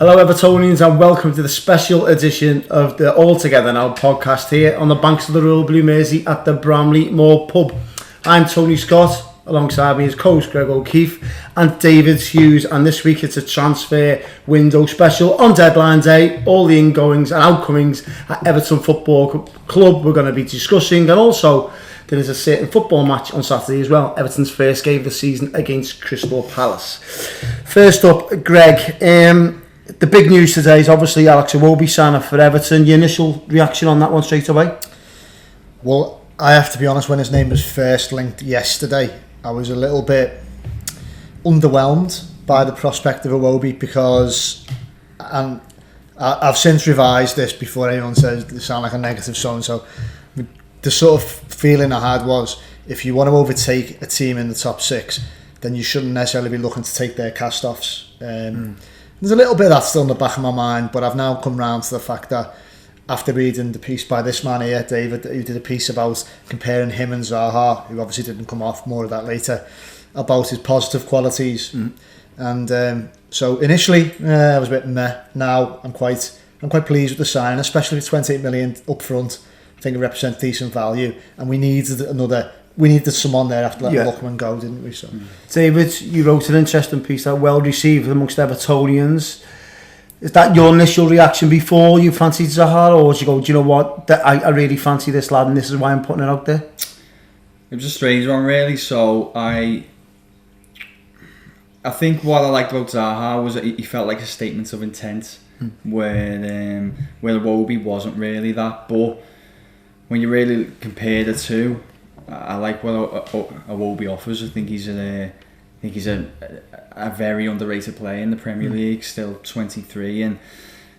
Hello Evertonians and welcome to the special edition of the All Together Now podcast here on the banks of the Royal Blue Mersey at the Bramley Moore Pub. I'm Tony Scott, alongside me is co-host Greg O'Keefe and David Hughes, and this week it's a transfer window special on deadline day. All the ingoings and outcomings at Everton Football Club we're going to be discussing, and also there is a certain football match on Saturday as well, Everton's first game of the season against Crystal Palace. First up, Greg, the big news today is obviously Alex Iwobi signing for Everton. Your initial reaction on that one straight away? Well, I have to be honest, when his name was first linked yesterday, I was a little bit underwhelmed by the prospect of Iwobi because, and I've since revised this before anyone says they sound like a negative so-and-so. The sort of feeling I had was, if you want to overtake a team in the top six, then you shouldn't necessarily be looking to take their cast-offs. There's a little bit of that still in the back of my mind, but I've now come round to the fact that after reading the piece by this man here, David, who did a piece about comparing him and Zaha, who obviously didn't come off, more of that later, about his positive qualities. And so initially I was a bit meh. Now I'm quite pleased with the signing, especially with 28 million up front. I think it represents decent value, and we needed someone there after letting Lookman go, didn't we? So, David, you wrote an interesting piece that well received amongst Evertonians. Is that your initial reaction before you fancied Zaha, or did you go, do you know what, I really fancy this lad and this is why I'm putting it out there? It was a strange one, really. So I think what I liked about Zaha was that he felt like a statement of intent, where Iwobi wasn't really that. But when you really compare the two, I like what Iwobi offers. I think he's a very underrated player in the Premier League, still 23, and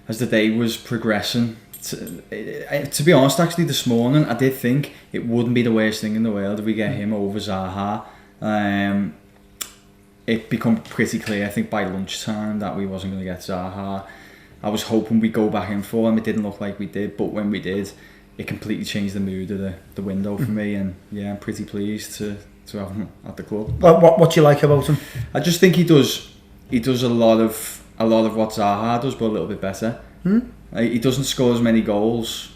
as the day was progressing, to be honest, actually this morning I did think it wouldn't be the worst thing in the world if we get him over Zaha. It became pretty clear, I think, by lunchtime that we wasn't going to get Zaha. I was hoping we'd go back in for him. It didn't look like we did, but when we did, it completely changed the mood of the window for me, and yeah, I'm pretty pleased to have him at the club. What do you like about him? I just think he does a lot of what Zaha does, but a little bit better. He doesn't score as many goals,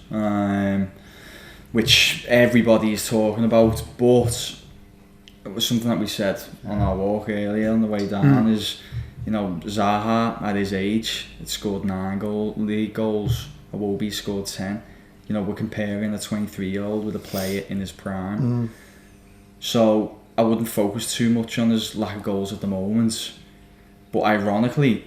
which everybody is talking about, but it was something that we said on our walk earlier on the way down, is, you know, Zaha at his age had scored 9 league goals, Iwobi scored 10. You know, we're comparing a 23-year-old with a player in his prime. So I wouldn't focus too much on his lack of goals at the moment. But ironically,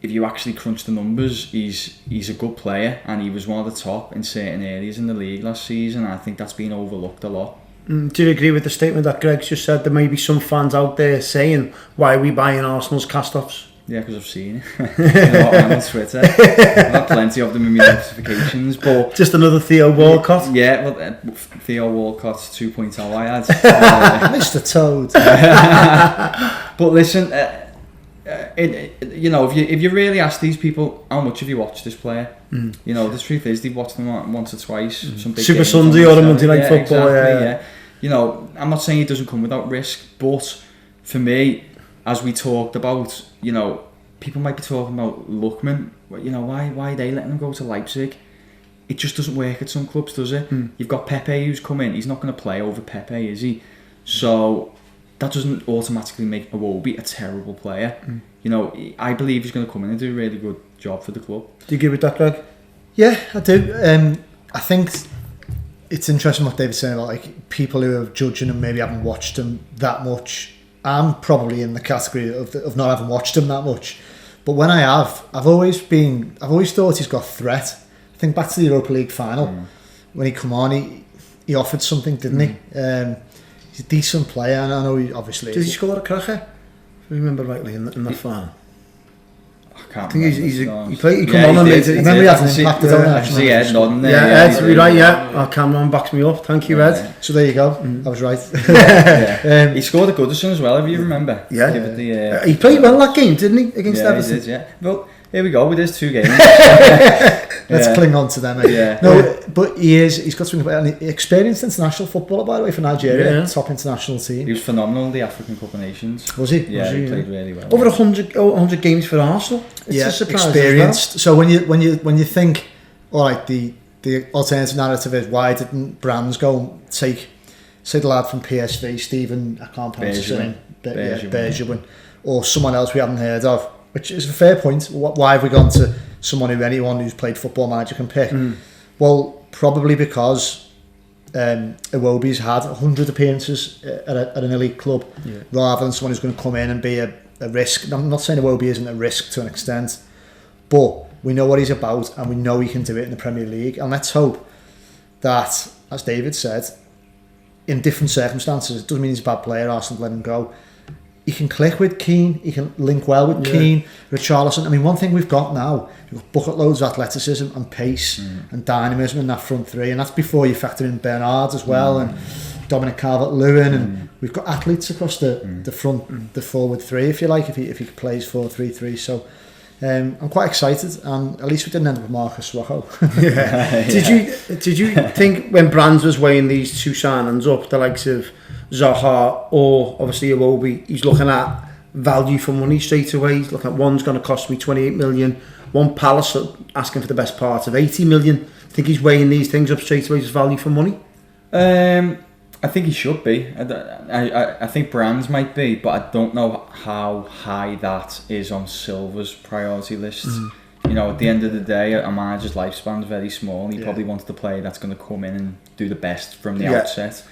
if you actually crunch the numbers, he's a good player, and he was one of the top in certain areas in the league last season. I think that's been overlooked a lot. Do you agree with the statement that Greg just said? There may be some fans out there saying, why are we buying Arsenal's cast-offs? Yeah, because I've seen it. I'm on Twitter. I've got plenty of them in my notifications. But just another Theo Walcott. Yeah, well, Theo Walcott 2.0 I had. Mr. Toad. But listen, you know, if you really ask these people, how much have you watched this player? You know, the truth is they've watched them once or twice. Some big Super games Sunday or a Monday Night Football. Exactly, yeah. You know, I'm not saying he doesn't come without risk, but for me, as we talked about, you know, people might be talking about Lookman. You know, why are they letting him go to Leipzig? It just doesn't work at some clubs, does it? You've got Pepe who's come in. He's not going to play over Pepe, is he? So that doesn't automatically make Iwobi a terrible player. You know, I believe he's going to come in and do a really good job for the club. Do you agree with that, Greg? Yeah, I do. I think it's interesting what David's saying about, like, people who are judging him maybe haven't watched him that much. I'm probably in the category of not having watched him that much, but when I have, I've always thought he's got threat. I think back to the Europa League final when he come on, he offered something, didn't he? He's a decent player, and I know he obviously. Did he score a cracker? If I remember rightly in that final. I think he come on and made it. Remember he had an impact, don't I see Ed nodding there. Yeah, Ed's right, yeah. Our cameraman backs me up. Thank you, Ed. So there you go. I was right. He scored a Goodison as well, if you remember. Yeah. He played well that game, didn't he? Against Everton. He did, yeah. Well, here we go with his 2 games. let's cling on to them. But he's got something about an experienced international footballer, by the way, for Nigeria, top international team. He was phenomenal in the African Cup of Nations. Was he? Yeah, he played really well. Over 100 games for Arsenal. It's a surprise. Experienced. So when you think, all right, the alternative narrative is, why didn't Brands go and take, say, the lad from PSV, Stephen, I can't pronounce his name, Bergewijn, or someone else we haven't heard of, which is a fair point. Why have we gone to someone anyone who's played Football Manager can pick? Well, probably because Iwobi's had 100 appearances at an elite club, rather than someone who's going to come in and be a risk. I'm not saying Iwobi isn't a risk to an extent, but we know what he's about and we know he can do it in the Premier League. And let's hope that, as David said, in different circumstances, it doesn't mean he's a bad player, Arsenal let him go, he can click with Keane, he can link well with Keane, Richarlison. I mean, one thing we've got now, we've got bucket loads of athleticism and pace and dynamism in that front three, and that's before you factor in Bernard as well and Dominic Calvert-Lewin, and we've got athletes across the front, the forward three, if you like, if he plays 4-3-3. So I'm quite excited, and at least we didn't end up with Marcus Rojo. Did you think when Brands was weighing these two signings up, the likes of Zaha or obviously Iwobi, he's looking at value for money straight away? He's looking at, one's going to cost me 28 million, one Palace asking for the best part of 80 million. I think he's weighing these things up straight away as value for money. I think he should be. I think Brands might be, but I don't know how high that is on Silva's priority list. You know, at the end of the day, a manager's lifespan is very small. He probably wants the player that's going to come in and do the best from the outset.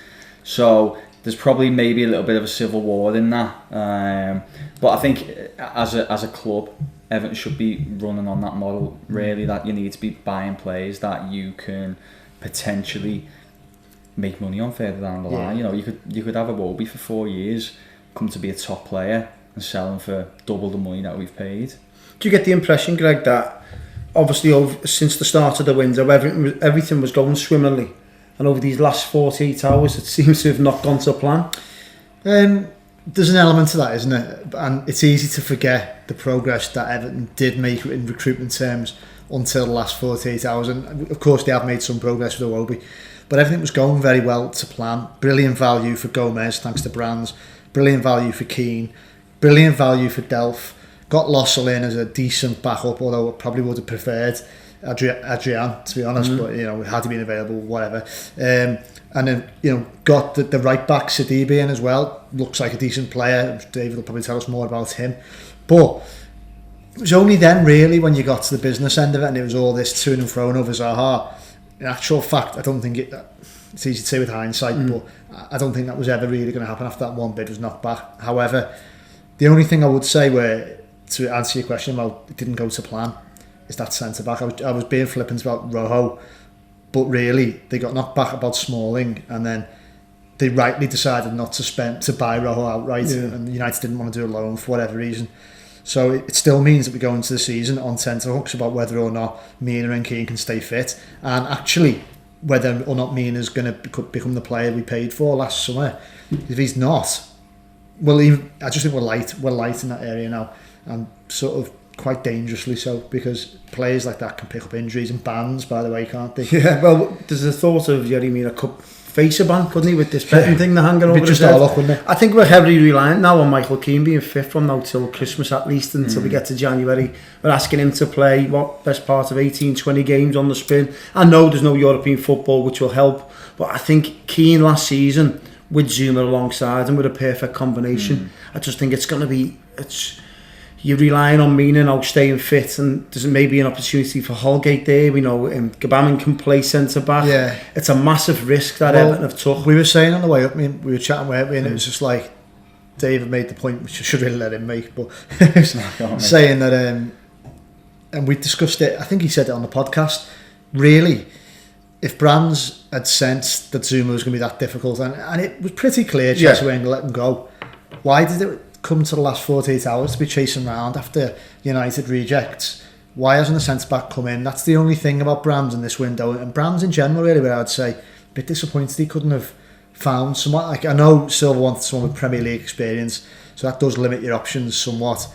So there's probably maybe a little bit of a civil war in that. But I think as a club, Everton should be running on that model, really, that you need to be buying players that you can potentially make money on further down the line. You know, you could have a Iwobi for 4 years, come to be a top player and sell him for double the money that we've paid. Do you get the impression, Greg, that obviously since the start of the window everything was going swimmingly, and over these last 48 hours it seems to have not gone to plan? There's an element to that, isn't it? And it's easy to forget the progress that Everton did make in recruitment terms until the last 48 hours, and of course they have made some progress with Iwobi, but everything was going very well to plan. Brilliant value for Gomez thanks to Brands, brilliant value for Keane, brilliant value for Delph. Got Lossell in as a decent backup, although I probably would have preferred Adrian, to be honest, but you know, had he been available, whatever. And then, you know, got the right back Sidibe in as well. Looks like a decent player. David will probably tell us more about him. But it was only then, really, when you got to the business end of it, and it was all this to and fro over Zaha. In actual fact, I don't think it's easy to say with hindsight, but I don't think that was ever really going to happen after that one bid was knocked back. However, the only thing I would say, where to answer your question about it didn't go to plan, is that centre back. I was being flippant about Rojo, but really they got knocked back about Smalling, and then they rightly decided not to buy Rojo outright, and United didn't want to do a loan for whatever reason. So it still means that we go into the season on tenterhooks about whether or not Mina and Keane can stay fit, and actually whether or not Mina's going to become the player we paid for last summer. If he's not, I just think we're light in that area now, and sort of quite dangerously so, because players like that can pick up injuries and bans, by the way, can't they? Yeah, well, there's the thought of Yerry Mina could face a ban, couldn't he, with this betting thing they're hanging over his head. Luck, wouldn't it? I think we're heavily reliant now on Michael Keane being fit from now till Christmas at least, until we get to January. We're asking him to play best part of 18-20 games on the spin. I know there's no European football, which will help, but I think Keane last season with Zuma alongside him with a perfect combination. I just think it's going to be... You're relying on Mina now staying fit, and there's maybe an opportunity for Holgate there. We know Gabamin can play centre back. Yeah. It's a massive risk that Everton have took. We were saying on the way up, we were chatting, weren't we? And it was just like, David made the point, which I should really let him make, but saying that, and we discussed it, I think he said it on the podcast, really, if Brands had sensed that Zuma was going to be that difficult, and it was pretty clear Chelsea were going to let him go, why did it come to the last 48 hours to be chasing around after United rejects? Why hasn't a centre-back come in? That's the only thing about Brands in this window, and Brands in general, really, where I'd say a bit disappointed he couldn't have found someone. Like, I know Silva wanted someone with Premier League experience, so that does limit your options somewhat.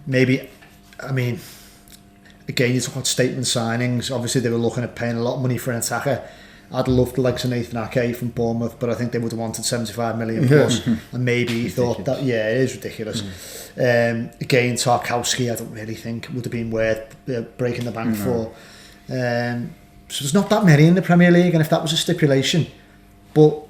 Maybe, I mean, again, you talk about statement signings. Obviously, they were looking at paying a lot of money for an attacker. I'd love the likes of Nathan Ake from Bournemouth, but I think they would have wanted 75 million plus, and maybe he thought that, it is ridiculous. Again, Tarkowski, I don't really think would have been worth breaking the bank for. So there's not that many in the Premier League, and if that was a stipulation, but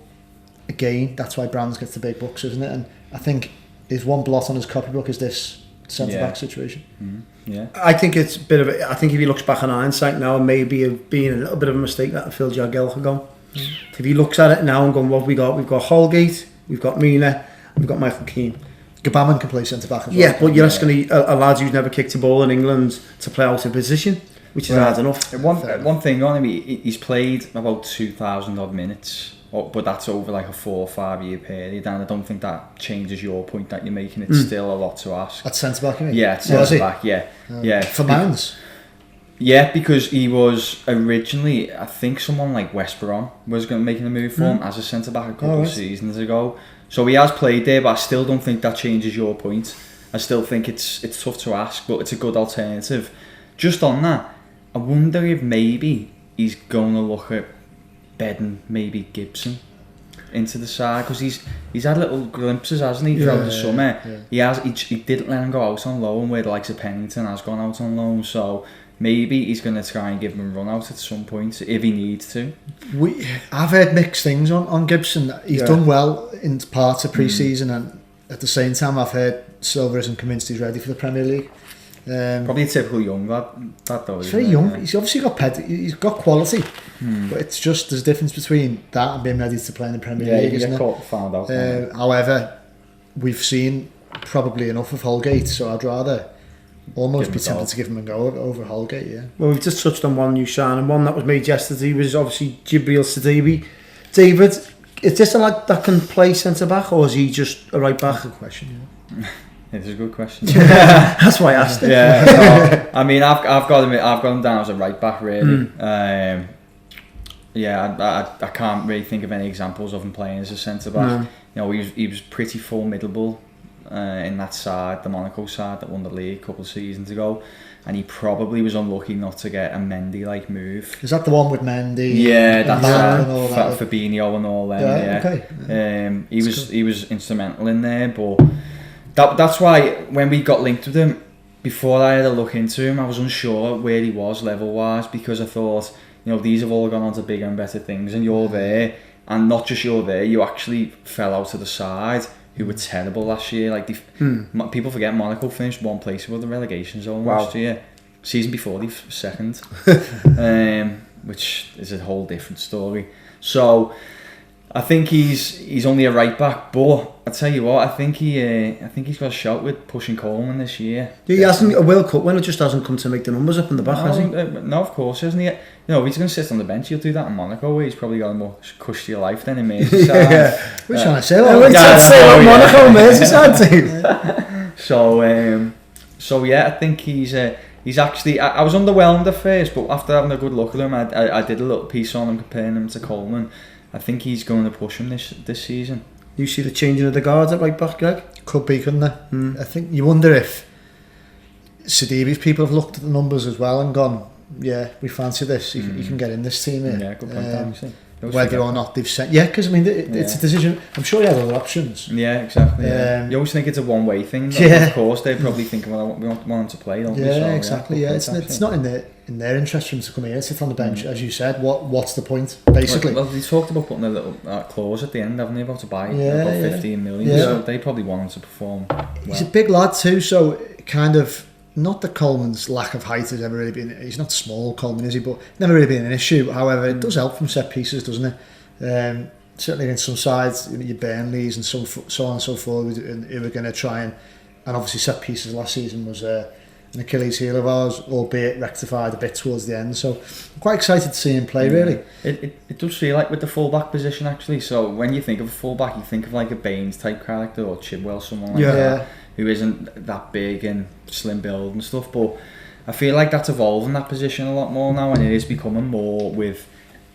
again, that's why Brands gets the big bucks, isn't it? And I think his one blot on his copybook is this centre-back situation. Yeah, I think it's a bit of I think if he looks back on hindsight now, maybe it being a little bit of a mistake that Phil Jagielka had gone. If he looks at it now and going, what have we got? We've got Holgate, we've got Mina, we've got Michael Keane. Gabaman can play centre-back as well. Yeah, but you're asking a lad who's never kicked a ball in England to play out of position, which is hard enough. One thing on him, he's played about 2,000 odd minutes, but that's over like a 4 or 5 year period, and I don't think that changes your point that you're making. It's still a lot to ask. At centre-back, you mean? Yeah, at centre-back, yeah. For Mounds? Yeah, because he was originally, I think someone like West Brom was making a move for him as a centre-back a couple of seasons ago. So he has played there, but I still don't think that changes your point. I still think it's tough to ask, but it's a good alternative. Just on that, I wonder if maybe he's going to look at bedding maybe Gibson into the side, because he's had little glimpses, hasn't he, throughout the summer. He didn't let him go out on loan, where the likes of Pennington has gone out on loan, so maybe he's going to try and give him a run out at some point if he needs to. I've heard mixed things on Gibson. He's done well in parts of pre-season, and at the same time I've heard Silver isn't convinced he's ready for the Premier League. Probably a typical young lad, that though. He's very young. He's obviously he's got quality, but it's just there's a difference between that and being ready to play in the Premier League, isn't it? Found out. However, we've seen probably enough of Holgate, so I'd rather almost be tempted to give him a go over Holgate. Yeah. Well, we've just touched on one new signing. One that was made yesterday was obviously Jibril Sidibe. David, is this a lad that can play centre back, or is he just a right back? Good question. Yeah. It's a good question. That's why I asked it. Yeah, no, I mean, I've got him down as a right back, really. I can't really think of any examples of him playing as a centre back. You know, he was pretty formidable in that side, the Monaco side that won the league a couple of seasons ago, and he probably was unlucky not to get a Mendy-like move. Is that the one with Mendy? Yeah, that's Fabinho and all them. Okay. He was instrumental in there, but. That's why when we got linked with him, before I had a look into him, I was unsure where he was level-wise, because I thought, you know, these have all gone on to bigger and better things, and you're there, and not just you're there, you actually fell out of the side, who were terrible last year. Like people forget Monaco finished one place with the relegation zone last year. Season before, they were second, which is a whole different story. So I think he's only a right back, but I tell you what, I think he's got a shot with pushing Coleman this year. Yeah, he hasn't a World Cup winner, just hasn't come to make the numbers up in the back, has he? No, of course, hasn't he? You know, if he's going to sit on the bench, he'll do that in Monaco, where he's probably got a more cushier life than in Merseyside. We're trying to say Monaco, Merseyside team. So yeah, I think he's actually. I was underwhelmed at first, but after having a good look at him, I did a little piece on him comparing him to Coleman. I think he's going to push him this season. You see the changing of the guards at right back, Greg? Could be, couldn't they? I think you wonder if Sidibe's people have looked at the numbers as well and gone, yeah, we fancy this. He can get in this team here. Yeah, good point. Actually. Whether or not they've sent, because I mean it's a decision. I'm sure he had other options. Yeah, exactly. You always think it's a one-way thing. Of course, they probably think, well, we want him to play, don't we? So, exactly. It's not in their interest for him to come here and sit on the bench, as you said. What's the point, basically? Well, they talked about putting a little clause at the end, haven't they, about to buy about 15 million. So they probably want him to perform well. He's a big lad too, so kind of. Not that Coleman's lack of height has ever really been. He's not small, Coleman, is he? But never really been an issue. However, it does help from set pieces, doesn't it? Certainly against some sides, your Burnleys and so on and so forth, who were going to try and obviously set pieces last season was an Achilles heel of ours, albeit rectified a bit towards the end. So I'm quite excited to see him play. Really, it does feel like with the full-back position actually. So when you think of a full-back, you think of like a Baines type character or Chilwell, someone like that. Who isn't that big and slim build and stuff, but I feel like that's evolving that position a lot more now, and it is becoming more with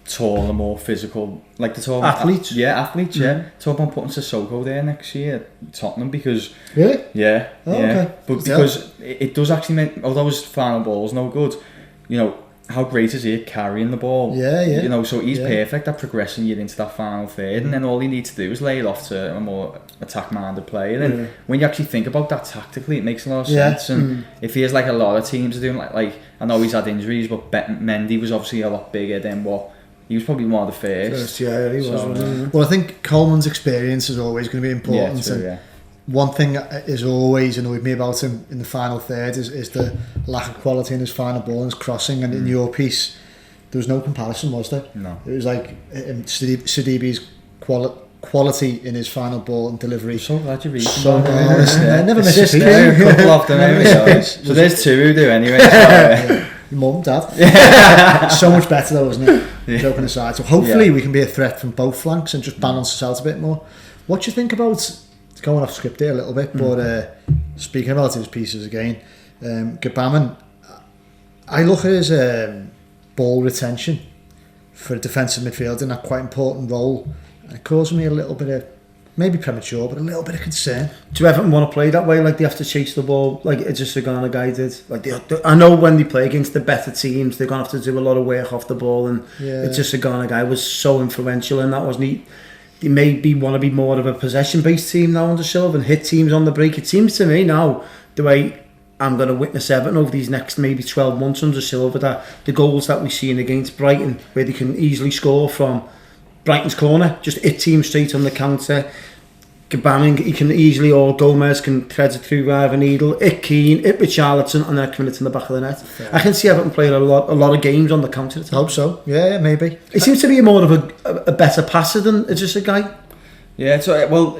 taller, more physical, like the talk Athletes? Athletes, yeah. Talk about putting Sissoko there next year at Tottenham because... Really? Yeah, Oh, yeah. okay. But because it does actually make, although his final ball's no good, you know, how great is he at carrying the ball? Yeah. You know, so he's perfect at progressing you into that final third, and then all you need to do is lay it off to a more attack-minded player. And when you actually think about that tactically, it makes a lot of sense. And it feels like a lot of teams are doing, like I know he's had injuries, but Mendy was obviously a lot bigger than what he was probably one of the first. Yeah, he was. Well, I think Coleman's experience is always going to be important. Yeah, true, one thing that has always annoyed me about him in the final third is the lack of quality in his final ball and his crossing. And in your piece, there was no comparison, was there? No. It was like Sidibe's quality in his final ball and delivery. I'm so glad you read So them. I never missed a piece. A couple of them anyway. So there's two who do anyway. Your mum, dad. So much better though, isn't it? Yeah. Joking aside. So hopefully we can be a threat from both flanks and just balance us out a bit more. What do you think about, going off script here a little bit, but speaking about his pieces again, Gabaman, I look at his ball retention for a defensive midfielder in that quite important role. It causes me a little bit of, maybe premature, but a little bit of concern. Do Everton want to play that way? Like they have to chase the ball, like it's just a Ghana guy did. Like I know when they play against the better teams, they're gonna have to do a lot of work off the ball, and it's just a Ghana guy was so influential in that, wasn't he? They maybe want to be more of a possession-based team now under Silva and hit teams on the break. It seems to me now, the way I'm going to witness Everton over these next maybe 12 months under Silva, that the goals that we've seen against Brighton, where they can easily score from Brighton's corner, just hit teams straight on the counter. Gabaman, he can easily, or Gomez can thread it through Ivan Needle, hit Keane, hit Richarlison, and then come it in the back of the net. I can see Everton playing a lot of games on the counter attack. I hope so. Yeah, maybe. He seems to be more of a better passer than just a guy. Yeah, so well,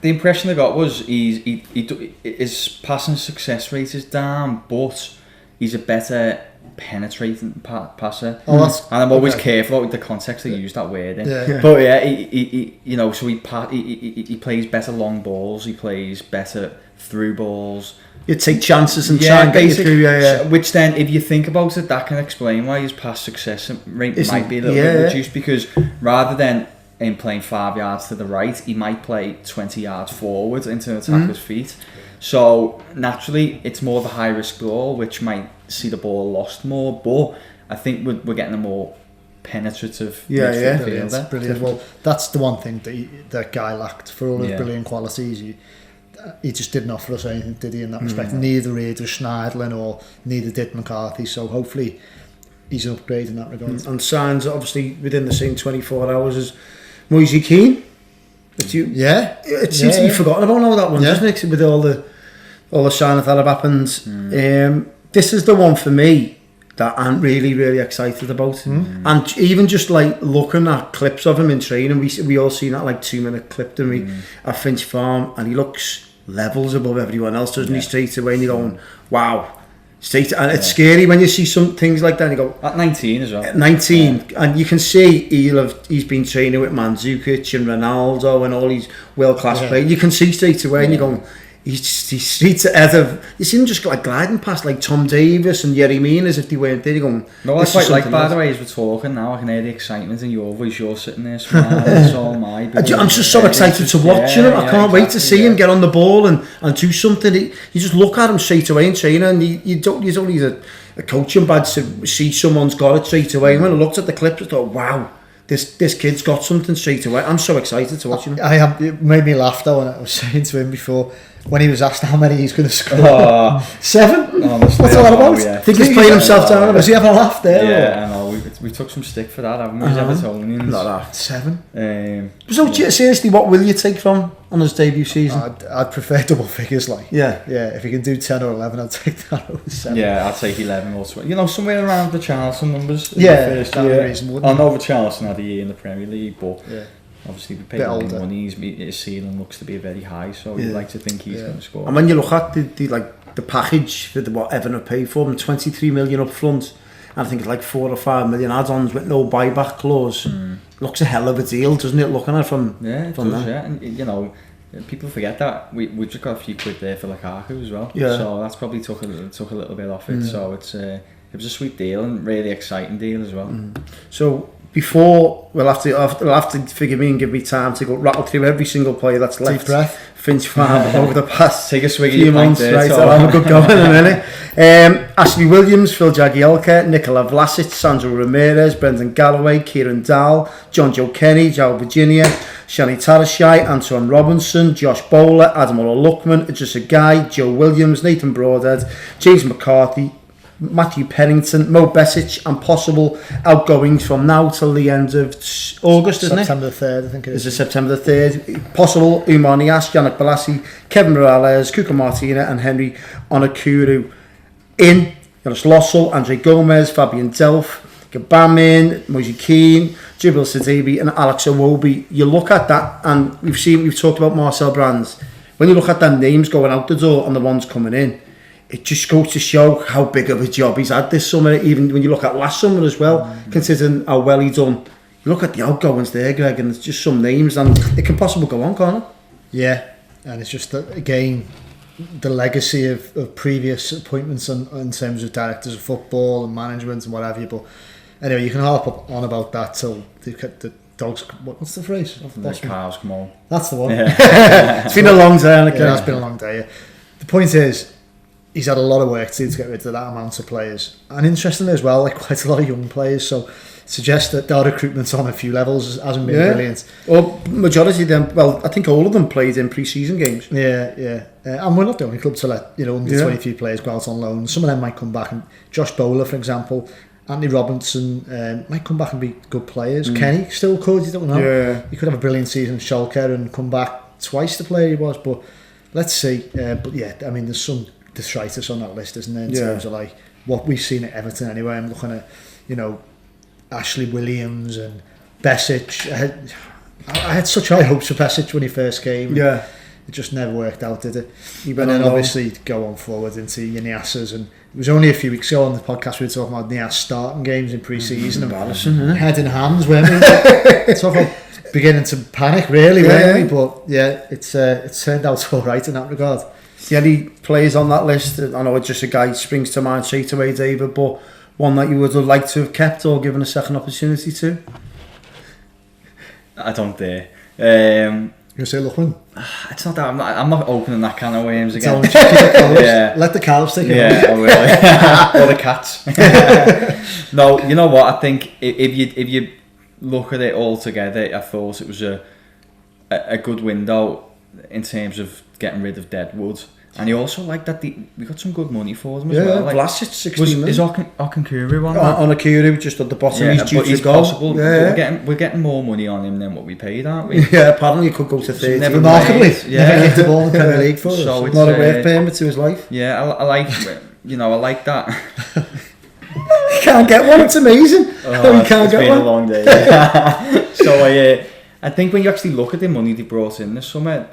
the impression I got was his passing success rate is down, but he's a better penetrating passer. Oh, that's, and I'm always careful with the context I use that word in. Yeah. But yeah, he you know, so he plays better long balls, he plays better through balls. You take chances and try and get you through. So, which then, if you think about it, that can explain why his pass success rate might be a little bit reduced, because rather than him playing 5 yards to the right, he might play 20 yards forward into an attacker's feet. So naturally, it's more of a high risk ball, which might see the ball lost more. But I think we're getting a more penetrative midfielder. Brilliant. Well, that's the one thing that guy lacked. For all his brilliant qualities, he just didn't offer us anything, did he, in that respect? Neither did Schneidlin or neither did McCarthy. So hopefully he's an upgrade in that regard. And signs obviously within the same 24 hours as Moise Keane. It seems to be forgotten about now, that one, doesn't it? With all the signs that have happened. This is the one for me that I'm really excited about. And even just like looking at clips of him in training, we all seen that like 2-minute clip, didn't we, at Finch Farm, and he looks levels above everyone else, doesn't he, straight away, and you're going, wow. And it's scary when you see some things like that and you go, at 19 as well. 19, and you can see he's been training with Mandzukic and Ronaldo and all these world-class players. You can see straight away and you're going, he's straight ahead of, you see him just like gliding past like Tom Davis and Yerry Mina as if they weren't there. You're going, no, that's quite like, by the way, as we're talking now, I can hear the excitement in your voice. You're sitting there smiling, so am I. I'm just so excited to watch him. I can't wait to see him get on the ball and do something. You just look at him straight away in training, and you don't need a coaching badge to see someone's got it straight away. And when I looked at the clips, I thought, wow, this kid's got something straight away. I'm so excited to watch him. It made me laugh though when I was saying to him before, when he was asked how many he's going to score. 7? Honestly, what's all that about? I think he's playing himself down. Was he having a laugh there? Yeah, I know. We took some stick for that, haven't we? Evertonians. Not that. 7? So seriously, what will you take from on his debut season? I'd prefer double figures, like. Yeah. If he can do 10 or 11, I'd take that over 7. Yeah, I'd take 11 or 12. You know, somewhere around the Charleston numbers. That'd be reasonable. I know Charleston had a year in the Premier League, but obviously we paid a lot of older money. His ceiling looks to be very high, so you'd like to think he's going to score. And when you look at the package for what Everton have paid for him, 23 million up front, and I think it's like 4 or 5 million add-ons with no buyback clause. Looks a hell of a deal, doesn't it? Looking at it from it does, and you know, people forget that we just got a few quid there for Lukaku as well. Yeah. So that's probably took a little bit off it. So it was a sweet deal and really exciting deal as well. So before we'll have to forgive me and give me time to go rattle through every single player that's left. Deep breath. Finch Farm over the past Take a swig of few your months. pint Right, there, I'll have a good go in a minute. Ashley Williams, Phil Jagielka, Nicola Vlasic, Sandro Ramirez, Brendan Galloway, Kieran Dahl, John Joe Kenny, Joe Virginia, Shani Tarashai, Antoine Robinson, Josh Bowler, Adam Luckman, Idrissa Guy, Joe Williams, Nathan Broadhead, James McCarthy, Matthew Pennington, Mo Besic, and possible outgoings from now till the end of August, isn't it? September the 3rd, I think it is. Is it September the 3rd? Possible Umar Niasse, Yannick Balassi, Kevin Morales, Kuka Martina, and Henry Onakuru. In Jonas Lossell, Andre Gomez, Fabian Delph, Gabamin, Moise Keane, Jibril Sidibe, and Alex Iwobi. You look at that, and we've talked about Marcel Brands. When you look at the names going out the door and the ones coming in, it just goes to show how big of a job he's had this summer, even when you look at last summer as well, considering how well he done. You look at the outgoings there, Greg, and it's just some names, and it can possibly go on, can't it? Yeah, and it's just that, again, the legacy of previous appointments in terms of directors of football and management and whatever. But anyway, you can harp on about that till the dogs. What's the phrase? The cows come home. That's the one. Yeah. It's been a long day. It has been a long day. Yeah. The point is, he's had a lot of work to do to get rid of that amount of players, and interestingly as well, like quite a lot of young players. So suggests that their recruitment on a few levels hasn't been brilliant. Well, majority of them, well, I think all of them played in pre-season games. Yeah. And we're not the only club to let under 23 players go out on loan. Some of them might come back, and Josh Bowler, for example, Anthony Robinson might come back and be good players. Kenny still could, you don't know. Yeah. He could have a brilliant season at Schalke and come back twice the player he was, but let's see. But yeah, I mean, there's some detritus on that list, isn't there, in terms of like what we've seen at Everton anyway. I'm looking at, Ashley Williams and Besic. I had such high hopes for Besic when he first came. Yeah. It just never worked out, did it? And then obviously go on forward into your Niasses, and it was only a few weeks ago on the podcast we were talking about Niasse starting games in pre-season and head in hands, weren't we? Talk about beginning to panic, really, weren't we? But yeah, it's turned out all right in that regard. The any players on that list, I know it's just a guy springs to mind straight away, David, but one that you would have liked to have kept or given a second opportunity to? I don't dare. You say Luckman? It's not that I'm not opening that can of worms again. Let the cows take it. Yeah, I will. Or the cats. No, you know what? I think if you look at it all together, I thought it was a good window in terms of getting rid of Deadwood. And you also like that we got some good money for them as well. Like, Vlasic 16 million. Is Okankuru on that? Onakuru just at the bottom. Yeah, he's due to go. Possible. Yeah. We're getting more money on him than what we paid, aren't we? Yeah, apparently he could go to 30. Remarkably, never kicked the ball in the Premier League for us. So it's not a work permit to his life. Yeah, I like, I like that. You can't get one. It's amazing. Oh, you can't it's get been one. a long day. Yeah. So I think when you actually look at the money they brought in this summer,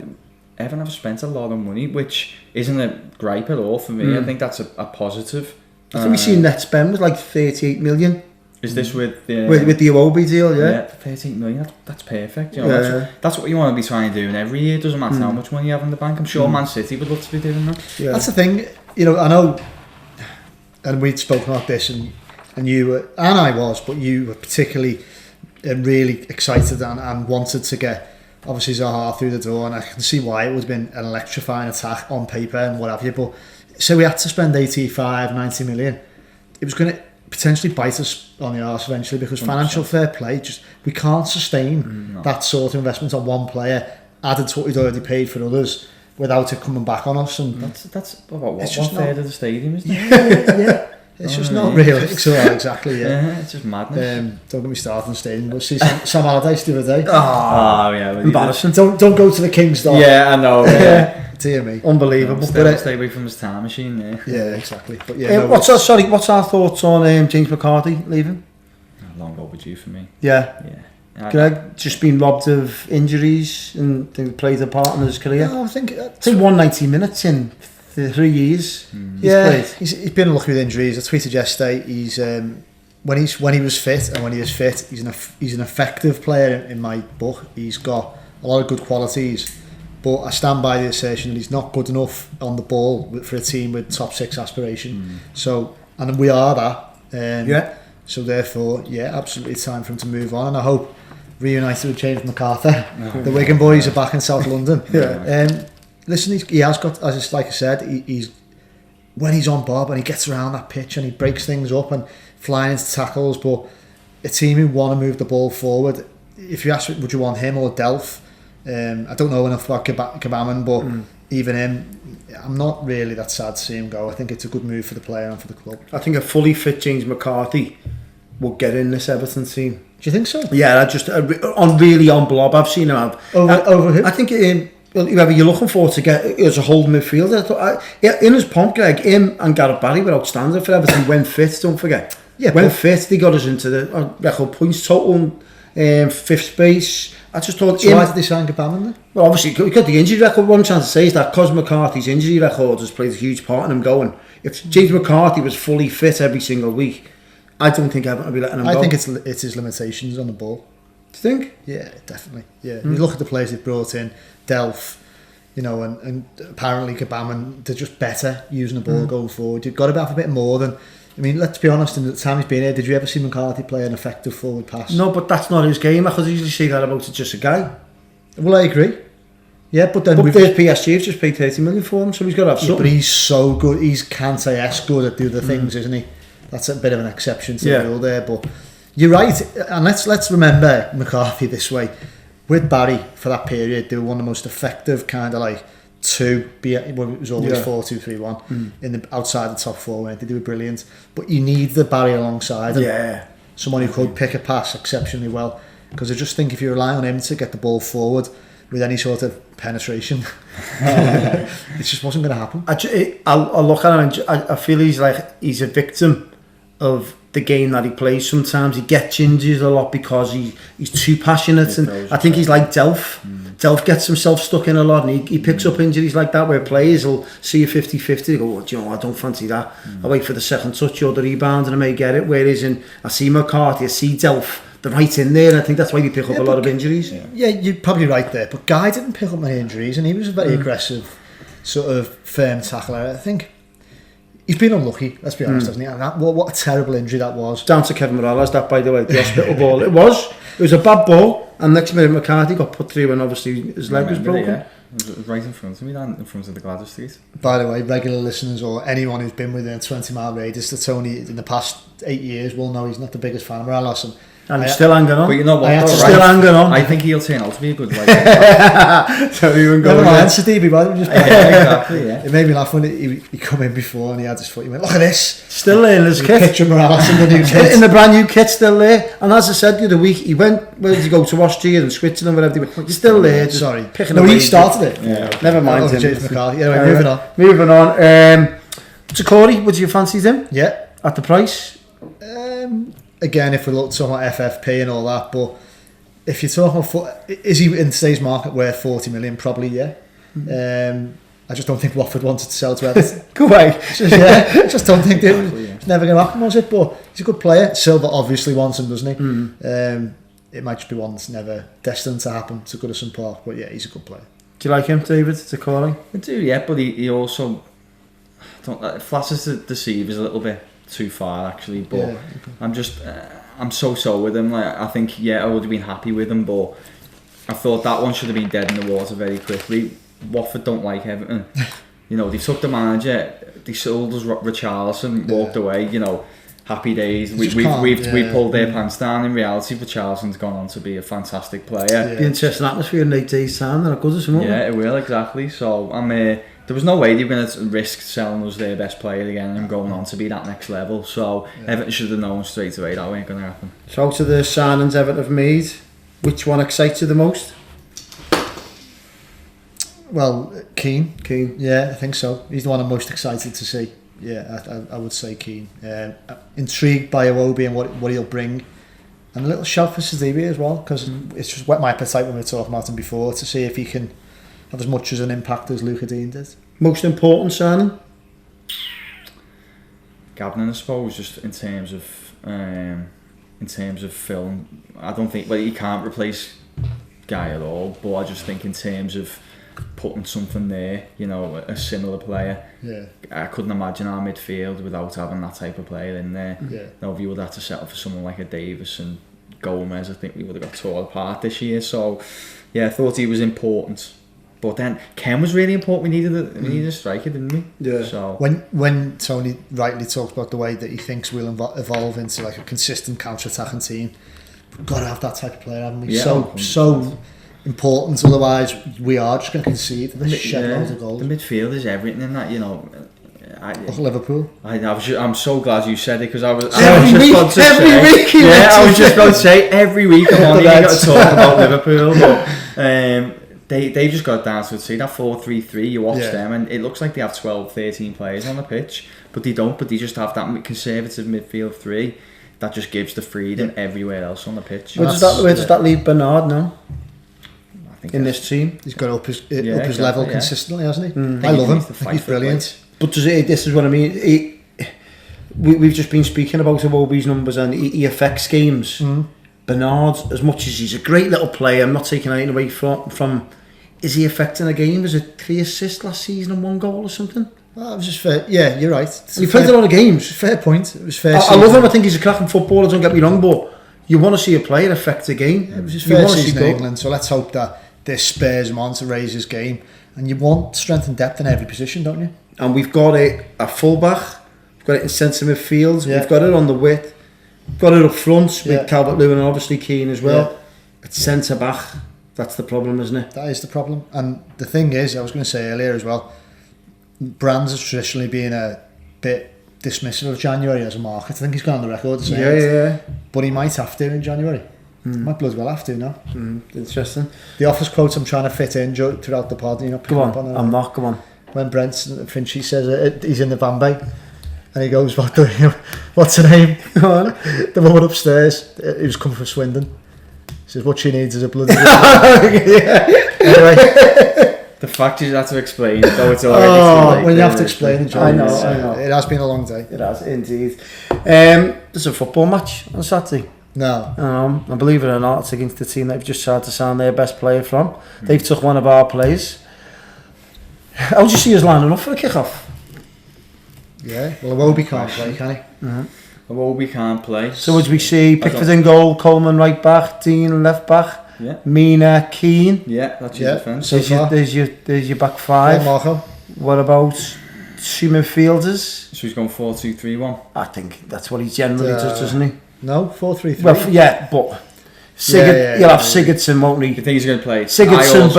Everton have spent a lot of money, which isn't a gripe at all for me. I think that's a positive. I think we've seen net spend was like 38 million. Is this with the Iwobi deal? Yeah, 38 million. That's perfect. That's what you want to be trying to do in every year. It doesn't matter how much money you have in the bank. I'm sure Man City would love to be doing that. Yeah. That's the thing. I know, and we'd spoken about this, and you were, and I was, but you were particularly really excited and wanted to get obviously Zaha through the door, and I can see why it would have been an electrifying attack on paper and what have you, but so we had to spend 85-90 million. It was going to potentially bite us on the arse eventually, because 100%. Financial fair play, we can't sustain that sort of investment on one player added to what we'd already paid for others without it coming back on us. And that's about what, 1/3 of the stadium, isn't it? Yeah. It's just not realistic. So exactly, yeah. It's just madness. Don't get me started on stadium. We'll see Sam Allardyce the other day. Oh yeah, embarrassing. Don't go to the King's Door. Yeah, I know. Yeah. Dear me, unbelievable. Stay away from his time machine there. Yeah, exactly. But yeah, what's our thoughts on James McCarthy leaving? Long overdue for me. Yeah. Greg, just been robbed of injuries and played a part in his career. No, I think 190 minutes in 3 years. He's been unlucky with injuries. I tweeted yesterday. He's when he was fit, and when he is fit, he's an effective player in my book. He's got a lot of good qualities, but I stand by the assertion that he's not good enough on the ball for a team with top 6 aspiration. So, and we are that. So therefore, yeah, absolutely time for him to move on, and I hope reunited with James McArthur. The Wigan boys are back in South London. Listen, he has got, as like I said, he's when he's on Bob and he gets around that pitch and he breaks things up and flying into tackles, but a team who want to move the ball forward, if you ask would you want him or Delph, I don't know enough about Kabaman, but even him, I'm not really that sad to see him go. I think it's a good move for the player and for the club. I think a fully fit James McCarthy will get in this Everton team. Do you think so? Yeah, I just on blob. I've seen him have over who? I think whoever you're looking for to get as a holding midfielder. In his pomp, Greg, him and Gareth Barry were outstanding for Everton when fit. Don't forget. Yeah, when fit, they got us into the record points total, fifth space. I just thought. So why did they sign Kabaman then? Well, obviously, we got the injury record. One chance to say is that Cos McCarthy's injury record has played a huge part in him going. If James McCarthy was fully fit every single week, I don't think Everton would be letting him go. I think it's his limitations on the ball. Do you think? Yeah, definitely. Yeah, you look at the players they've brought in, Delph, and apparently Kabaman, they're just better using the ball going forward. You've got to have a bit more than. I mean, let's be honest, in the time he's been here, did you ever see McCarthy play an effective forward pass? No, but that's not his game. I could easily say that about just a guy. Well, I agree. Yeah, but then there's PSG have just paid 30 million for him, so he's got to have something. But he's so good. He's Kante-esque good at the other things, isn't he? That's a bit of an exception to the rule there. But you're right, and let's remember McCarthy this way. With Barry for that period, they were one of the most effective kind of like it was always 4-2-3-1 in the outside the top four, weren't they? They were brilliant. But you need the Barry alongside him. Yeah. Someone who could pick a pass exceptionally well. Because I just think if you rely on him to get the ball forward with any sort of penetration, it just wasn't going to happen. I look at him and I feel he's a victim of the game that he plays. Sometimes he gets injured a lot because he's too passionate, and I think he's like Delph. Delph gets himself stuck in a lot, and he picks up injuries like that where players will see a 50-50, they go, I don't fancy that. I wait for the second touch or the rebound and I may get it. Whereas I see McCarthy, I see Delph, they're right in there, and I think that's why they pick up a lot of injuries. Yeah, you're probably right there, but Guy didn't pick up many injuries, and he was a very aggressive, sort of firm tackler. I think he's been unlucky, let's be honest, hasn't he? And what a terrible injury that was. Down to Kevin Morales, that, by the way, the hospital ball. It was a bad ball, and next minute McCarthy got put through and obviously his leg was broken. It was right in front of me, in front of the Gladys Street. By the way, regular listeners or anyone who's been within a 20-mile radius to Tony in the past 8 years will know he's not the biggest fan of Morales. And he's still hanging on. But you know what? Still hanging on. I think he'll turn out to be a good like. So he went going. Answer Stevie, but just exactly. Yeah. It made me laugh when he come in before and he had his foot. He went, "Look at this, still there in his kit." Picture Morales in the new kit, in the brand new kit, still there. And as I said the other week, he went. Where did he go to Austria and Switzerland? Whatever. He's still there. Sorry, picking. No, he started it. Yeah. Never mind. James McCarthy. Anyway, moving on. Takori, would you fancy him? Yeah. At the price. Again, if we're talking about FFP and all that, but if you're talking about, is he in today's market worth 40 million? Probably, yeah. I just don't think Watford wanted to sell to Everton. Go away. Just don't think it's never going to happen, was it? But he's a good player. Silva obviously wants him, doesn't he? It might just be one that's never destined to happen to Goodison Park, but yeah, he's a good player. Do you like him, David, Takori? I do, yeah, but he also flatters to deceive is a little bit too far actually, but yeah, okay. I'm so with him. Like, I think I would have been happy with him, but I thought that one should have been dead in the water very quickly. Watford don't like Everton. They took the manager, they sold us Richarlison, walked away. Happy days. We pulled their pants down. In reality, Richarlison's gone on to be a fantastic player. Be an interesting atmosphere in 8 days' time. They're good as well. Yeah, it will exactly. So there was no way they were going to risk selling us their best player again and going on to be that next level. So Everton should have known straight away that ain't going to happen. So out of the signings Everton have made, which one excites you the most? Well, Keane. Yeah, I think so. He's the one I'm most excited to see. Yeah, I would say Keane. Intrigued by Iwobi and what he'll bring. And a little shout for Sidibe as well, because it's just whet my appetite when we were talking about him before, to see if he can have as much as an impact as Luca Dean did. Most important signing? Gavin, I suppose, just in terms of film. I don't think he can't replace Guy at all, but I just think in terms of putting something there, you know, a similar player. Yeah. I couldn't imagine our midfield without having that type of player in there. Yeah. Now, if you would have to settle for someone like a Davis and Gomez, I think we would have got torn apart this year. So, yeah, I thought he was important. But then Ken was really important. We needed a striker, didn't we? Yeah. So When Tony rightly talks about the way that he thinks we'll evolve into like a consistent counter-attacking team, we've got to have that type of player, haven't we? Yeah, so important. Otherwise, we are just going to concede the shed loads of goals. The midfield is everything in that, you know. Liverpool. I'm so glad you said it because I was Every week, about to say every week I'm only going to talk about Liverpool, but they just got down to see that 4-3-3. You watch them and it looks like they have 12-13 players on the pitch, but they don't. But they just have that conservative midfield three that just gives the freedom everywhere else on the pitch. Where does that leave Bernard now? I think in this team, he's got up his level consistently, hasn't he? I love him. I think he's brilliant. But this is what I mean. We've just been speaking about Iwobi's numbers and he affects games. Bernard, as much as he's a great little player, I'm not taking anything away from. Is he affecting a game? Was it 3 assists last season and 1 goal or something? Well, it was just fair. Yeah, you're right. He played a lot of games. Fair point. It was fair. I love him. I think he's a cracking footballer. Don't get me wrong, but you want to see a player affect a game. Yeah, it was his first season in England, so let's hope that this spurs him on to raise his game. And you want strength and depth in every position, don't you? And we've got it at full-back, we've got it in centre midfield, we've got it on the width, we've got it up front with Calvert-Lewin and obviously Keane as well. It's centre-back, that's the problem, isn't it? That is the problem. And the thing is, I was going to say earlier as well, Brands has traditionally been a bit dismissive of January as a market. I think he's gone on the record to say it. But he might have to in January. Might bloody well have to now. Interesting. The office quotes I'm trying to fit in throughout the pod. Come on, I'm not, come on. When Brent Finchy says he's in the Bombay and he goes, what's her name? The woman upstairs, he was coming from Swindon. He says, what she needs is a bloody Anyway, The fact is, you have to explain it, though it's already too late. When you have to explain it, I know. It has been a long day. It has, indeed. There's a football match on Saturday. No. And believe it or not, it's against the team they've just tried to sign their best player from. They've took one of our players. How do you see us lining up for a kick-off? Yeah, well, Iwobi can't play, can he? Iwobi can't play. So would we see Pickford in goal, Coleman right back, Dean left back, Mina, Keane? Yeah, that's your defence. So there's your back five. Yeah, Marco. What about two midfielders? So he's gone 4-2-3-1. I think that's what he generally does, doesn't he? No, 4-3-3. Well, yeah, but you'll have Sigurdsson, won't he? You think he's going to play? Sigurdsson,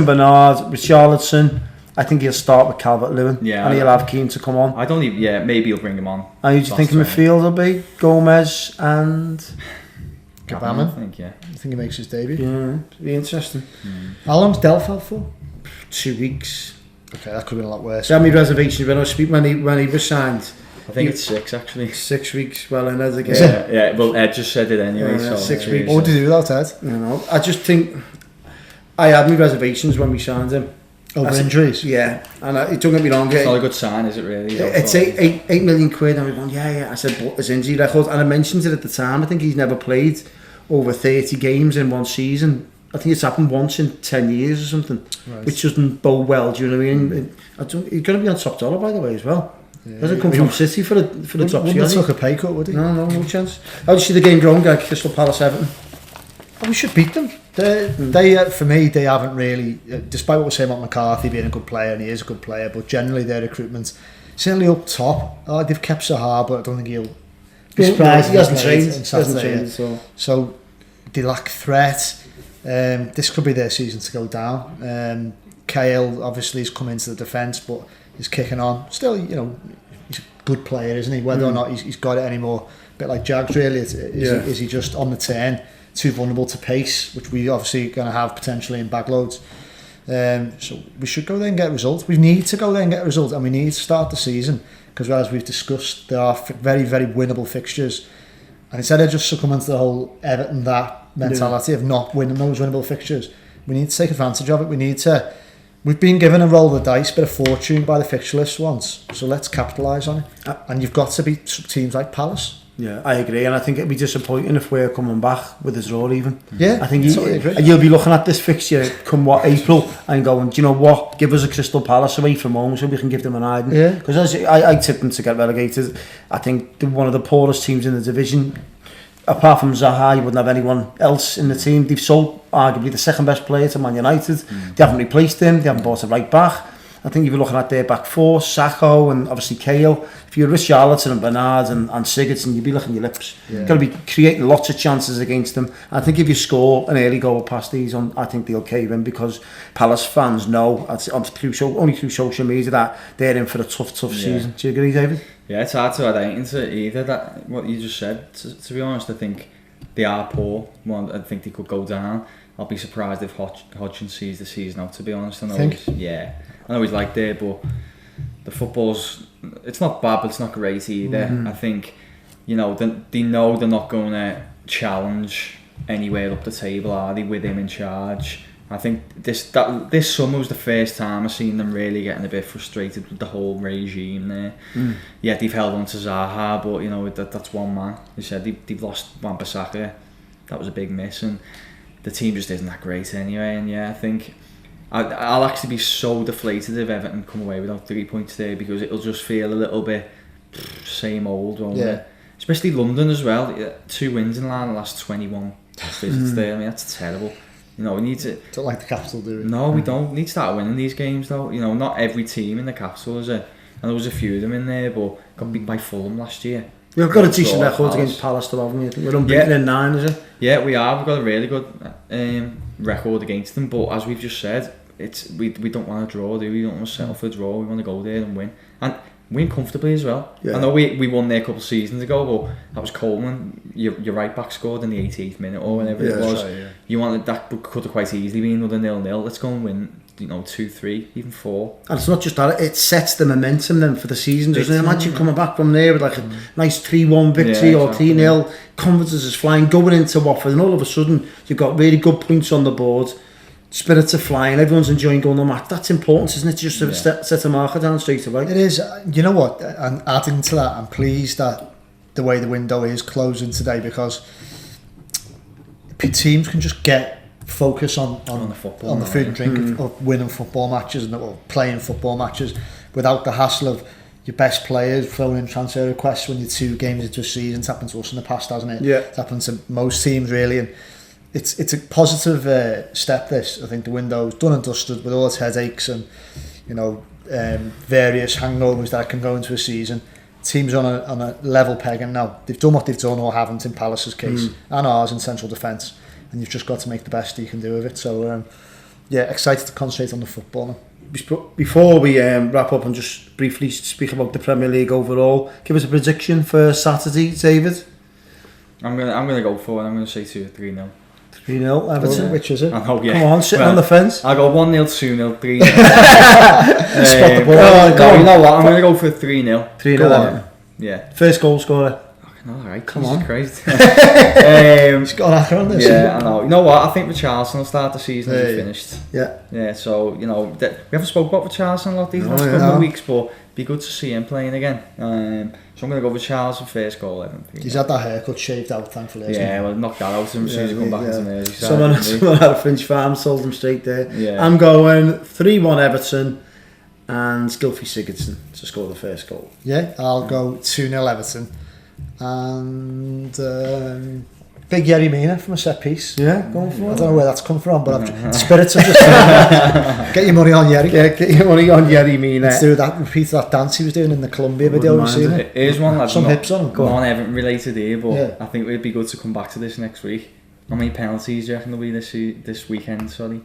Bernard, Richarlison. I think he'll start with Calvert-Lewin, and he'll have Keane to come on. I don't even. Yeah, maybe he'll bring him on. And who do you think midfield will be? Gomez and Gabaman. I think, I think he makes his debut. Yeah, it'll be interesting. How long's Delph out for? 2 weeks. Okay, that could have been a lot worse. So how many reservations when he was signed? I think it's 6 actually. 6 weeks. Well, and as again. Yeah. Well, Ed just said it anyway. So 6 weeks. What would you do without Ed? I just think I had my reservations when we signed him. Over injuries? Yeah, and don't get me wrong. It's not a good sign, is it really? It's 8 million quid, and we went, yeah. I said, but his injury record, and I mentioned it at the time. I think he's never played over 30 games in one season. I think it's happened once in 10 years or something, which doesn't bode well. Do you know what I mean? He's going to be on top dollar, by the way, as well. Yeah. Doesn't come from City for the top. Wouldn't have took a pay cut, would he? No chance. How do you see the game going, Crystal Palace Everton? Oh, we should beat them. They for me, they haven't really, despite what we're saying about McCarthy being a good player, and he is a good player, but generally their recruitment, certainly up top, they've kept Sahar, but I don't think he'll be surprised. He hasn't trained. So they lack threat. This could be their season to go down. Kale obviously has come into the defence, but he's kicking on. Still, he's a good player, isn't he? Whether or not he's got it anymore, a bit like Jags really. Is he just on the turn? Too vulnerable to pace, which we obviously going to have potentially in backloads. So we should go there and get a result. We need to go there and get a result, and we need to start the season because, as we've discussed, there are very, very winnable fixtures. And instead of just succumbing to the whole Everton that mentality of not winning those winnable fixtures, we need to take advantage of it. We've been given a roll of the dice, bit of fortune by the fixture list once, so let's capitalise on it. And you've got to beat teams like Palace. Yeah, I agree, and I think it'd be disappointing if we're coming back with a draw even. Yeah, I think totally agree. you'll be looking at this fixture come April and going, do you know what? Give us a Crystal Palace away from home so we can give them an hiding. Yeah. Because I tipped them to get relegated. I think they're one of the poorest teams in the division. Apart from Zaha, you wouldn't have anyone else in the team. They've sold arguably the second best player to Man United. They haven't replaced him. They haven't bought a right back. I think if you're looking at their back four, Sakho and obviously Cahill, if you're Richarlison and Bernard and Sigurdsson, you'd be licking your lips. You've got to be creating lots of chances against them. I think if you score an early goal past these, I think they'll cave in, because Palace fans know, only through social media, that they're in for a tough season. Do you agree, David? Yeah, it's hard to add anything to either. That what you just said. To be honest, I think they are poor. I think they could go down. I'll be surprised if Hodgson sees the season out. To be honest, I know he's like there, but the football's, it's not bad, but it's not great either. I think, they know they're not going to challenge anywhere up the table, are they, with him in charge? I think this summer was the first time I've seen them really getting a bit frustrated with the whole regime there. Yeah, they've held on to Zaha, but that's one man. They said they've lost Wan-Bissaka. That was a big miss, and the team just isn't that great anyway. And yeah, I think I'll actually be so deflated if Everton come away without 3 points there, because it'll just feel a little bit same old, won't it? Especially London as well. 2 wins in line the last 21 visits there. I mean, that's terrible. We need to... Don't like the capital, do we? No, we don't. We need to start winning these games though. Not every team in the capital is and there was a few of them in there, but got beat by Fulham last year. We've got a decent record against Palace though, haven't we? I think we're unbeaten in 9, is it? Yeah, we are. We've got a really good record against them, but as we've just said, we don't want to draw, do we? We don't want to settle for a draw. We want to go there and win. And win comfortably as well. Yeah. I know we won there a couple of seasons ago, but that was Coleman. Your right back scored in the 18th minute or whenever it was. Right, you wanted that could have quite easily been another 0-0. Let's go and win. 2-3, even 4. And it's not just that; it sets the momentum then for the season. Doesn't it? Imagine coming back from there with like a nice 3-1 victory or 3-0. Confidence is flying, going into Watford, and all of a sudden you've got really good points on the board. Spirits are flying, everyone's enjoying going on the match. That's important, isn't it? Just to set a marker down straight away. It is. You know what? And adding to that, I'm pleased that the way the window is closing today, because teams can just get focus on the football, on the food and drink of winning football matches or playing football matches without the hassle of your best players throwing in transfer requests when you're 2 games into a season. It's happened to us in the past, hasn't it? Yeah. It's happened to most teams really, and it's a positive step. This, I think, the window's done and dusted with all its headaches and various hangovers that can go into a season. Teams on a level pegging now. They've done what they've done or haven't in Palace's case and ours in central defence, and you've just got to make the best you can do of it. So excited to concentrate on the football now. Before we wrap up and just briefly speak about the Premier League overall, give us a prediction for Saturday, David. I'm gonna go for it. I'm gonna say 2-3-0. 3-0 Everton. Which is it? I know, yeah. Come on, sitting on the fence. I'll go 1-0, 2-0, 3-0. Spot the ball. You know what? I'm going to go for 3-0. 3-0 Everton. Yeah. First goal scorer. Alright, come on. Christ. He's got an actor on this. Yeah, I know. You know what? I think Richarlison will start the season as he finished. Yeah. Yeah, so, we haven't spoke about Richarlison a lot these last couple of weeks, but it'd be good to see him playing again. So I'm going to go with Richarlison first goal. He's had that haircut shaved out, thankfully. Yeah, well, knock that out as soon as he come back into Merseyside. Someone at a Finch Farm sold him straight there. Yeah. I'm going 3-1 Everton and Gylfi Sigurdsson to score the first goal. Yeah, I'll go 2-0 Everton. And big Yerry Mina from a set piece. Yeah, going for it. I don't know where that's come from, but spirits have just get your money on Yerry. Yeah, get your money on Yerry Mina. Let's do that. Repeat that dance he was doing in the Columbia video. We've seen it. Here's one that's some hips on him. Non-Everton related here, but I think it'd be good to come back to this next week. How many penalties do you reckon there'll be this weekend? Sorry,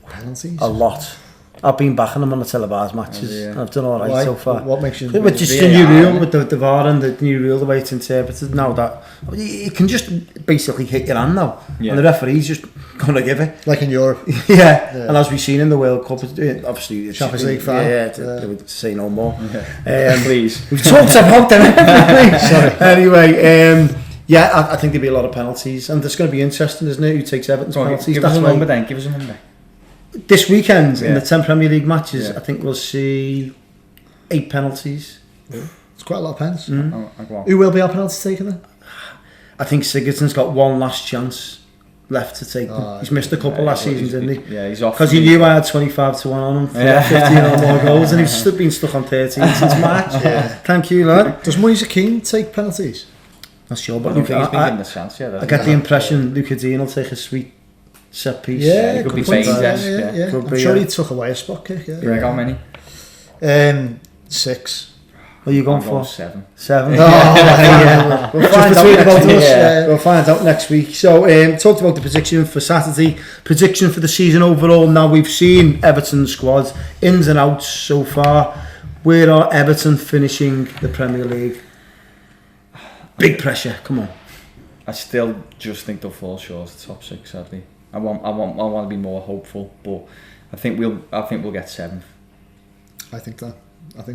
penalties. A lot. I've been backing them on the televised matches. I've done all right so far. What makes you? With just the new rule with the VAR and the new rule, the way it's interpreted now, that it can just basically hit your hand now, and the referee's just gonna give it. Like in Europe. Yeah. And as we've seen in the World Cup, obviously it's Champions League final. To say no more. Please. We've talked about them. Sorry. Anyway. I think there'll be a lot of penalties, and it's going to be interesting, isn't it? Who takes Everton's penalties? Give us a number then. Give us a number. This weekend in the 10 Premier League matches, I think we'll see 8 penalties. It's quite a lot of pens. Go on. Who will be our penalty taker then? I think Sigurdsson's got one last chance left to take them. He's missed a couple last season, didn't he? Yeah, he's off. Because he knew I had 25-1 on him for 15 or more goals, and he's been stuck on 13 since March. Thank you, lad. Does Moise Keane take penalties? Not sure, I but don't think he's been given the chance yet. I get the impression Luca Dean will take a sweet set piece. Yeah, he could be point. Baines-esque, Yeah. Could I'm be, sure he took away a spot kick. You reckon how many? 6. What are you going I'm going for? 7. 7. Yeah. We'll find out next week. Yeah. We'll find out next week. So, talked about the prediction for Saturday, prediction for the season overall. Now we've seen Everton's squad, ins and outs so far. Where are Everton finishing the Premier League? Big pressure. Come on. I still just think they'll fall short of the top 6. Sadly, I want to be more hopeful, but I think we'll get 7th. I think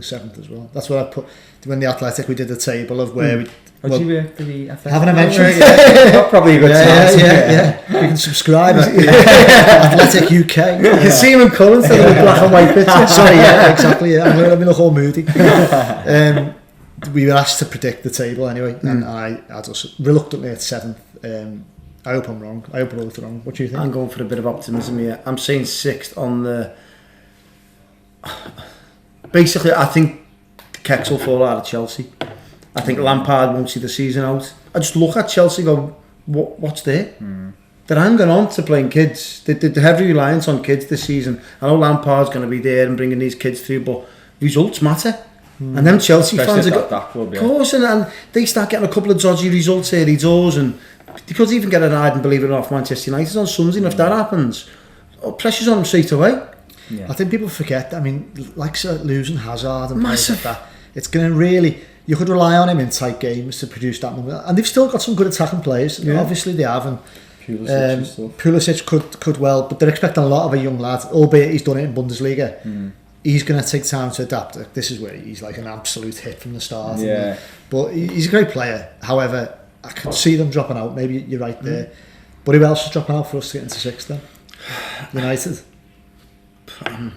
7th as well. That's what I put when the Athletic we did the table of where we. Well, do you work for the Athletic? Haven't I mentioned? Probably a good time. Yeah. You can subscribe at Athletic UK. You can see him in colour instead of a black and white picture. Sorry, yeah, exactly. Yeah, I'm going to look all moody. We were asked to predict the table anyway, and I just reluctantly at 7th. I hope I'm wrong. I hope we're both wrong. What do you think? I'm going for a bit of optimism here. I'm saying 6th on the. Basically, I think Keks will fall out of Chelsea. I think Lampard won't see the season out. I just look at Chelsea and go, what's there? They're hanging on to playing kids. They're heavy reliance on kids this season. I know Lampard's going to be there and bringing these kids through, but results matter. And them Chelsea fans are of course, and they start getting a couple of dodgy results early doors, and they could even get an eye and believe it or not, Manchester United on Sunday, and if that happens, pressure's on them straight away. Yeah. I think people forget. I mean, like losing Hazard and Massive. players like that, it's going to really. You could rely on him in tight games to produce that number, and they've still got some good attacking players. Yeah. Obviously, they have, and Pulisic Pulisic could well, but they're expecting a lot of a young lad. Albeit he's done it in Bundesliga. He's going to take time to adapt. This is where he's like an absolute hit from the start. Yeah. But he's a great player. However, I could see them dropping out. Maybe you're right there. But who else is dropping out for us to get into 6th then? United.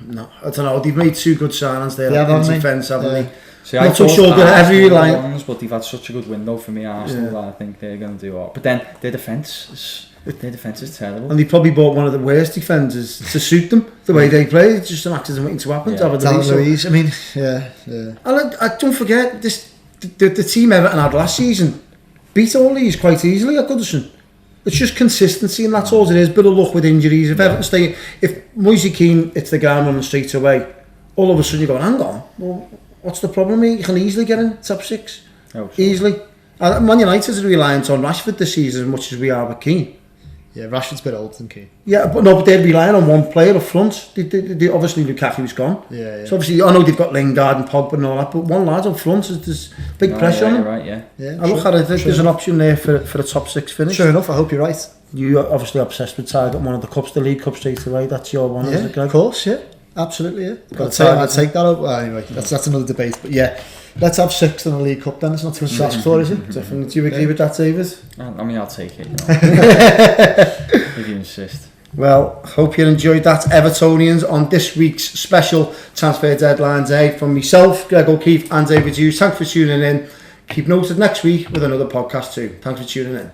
No, I don't know. They've made 2 good signings there in defence, haven't they? See, Not so sure they're every line. But they've had such a good window for me, Arsenal, that I think they're going to do all. But then their defence is terrible. And they probably bought one of the worst defenders to suit them, the way they play. It's just an accident waiting to happen. David Hughes. I mean, yeah. And I don't forget, the team Everton had last season beat all these quite easily at Goodison. It's just consistency, and that's all it is. Bit of luck with injuries. If Everton stay, if Moise Keane hits the ground running straight away, all of a sudden you're going, hang on, well, what's the problem here? You can easily get in top 6. Oh, sure. Easily. Man United are reliant on Rashford this season as much as we are with Keane. Yeah, Rashford's a bit older than Keane. Yeah, but they're relying on one player up front. They obviously Lukaku's gone. Yeah. So obviously, I know they've got Lingard and Pogba and all that, but one lad up front, there's big pressure on him. Right, yeah. I look at it, there's an option there for a top 6 finish. Sure enough, I hope you're right. You're obviously obsessed with Tiger, one of the cups, the League Cup straight away. That's your one, isn't it, Greg? Of course, yeah. Absolutely, yeah. I'd take that up. Well, anyway, that's another debate. But yeah, let's have 6th in the League Cup then. It's not too much to ask for, is it? Definitely. Do you agree with that, David? I mean, I'll take it. If you insist. Well, hope you enjoyed that, Evertonians, on this week's special Transfer Deadline Day. From myself, Greg O'Keefe and David Hughes, thanks for tuning in. Keep noted next week with another podcast too. Thanks for tuning in.